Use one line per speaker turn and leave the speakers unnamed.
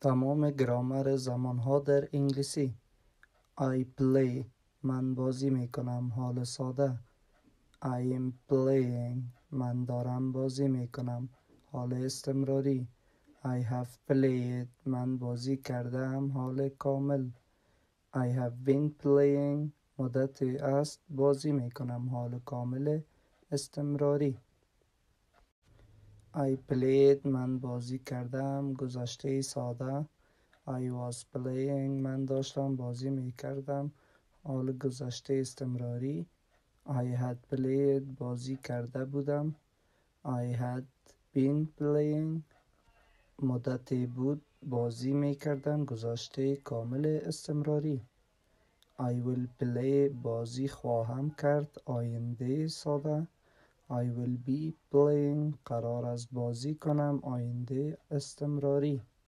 تمام گرامر زمانها در انگلیسی. I play، من بازی میکنم. حال ساده. I am playing، من دارم بازی میکنم. حال استمراری. I have played، من بازی کردم. حال کامل. I have been playing، مدتی است بازی میکنم. حال کامل استمراری. I played، من بازی کردم. گذشته ساده. I was playing، من داشتم بازی میکردم. حال گذشته استمراری. I had played، بازی کرده بودم. I had been playing، مدتی بود بازی میکردم. گذشته کامل استمراری. I will play، بازی خواهم کرد. آینده ساده. I will be playing، قرار است بازی کنم. آینده استمراری.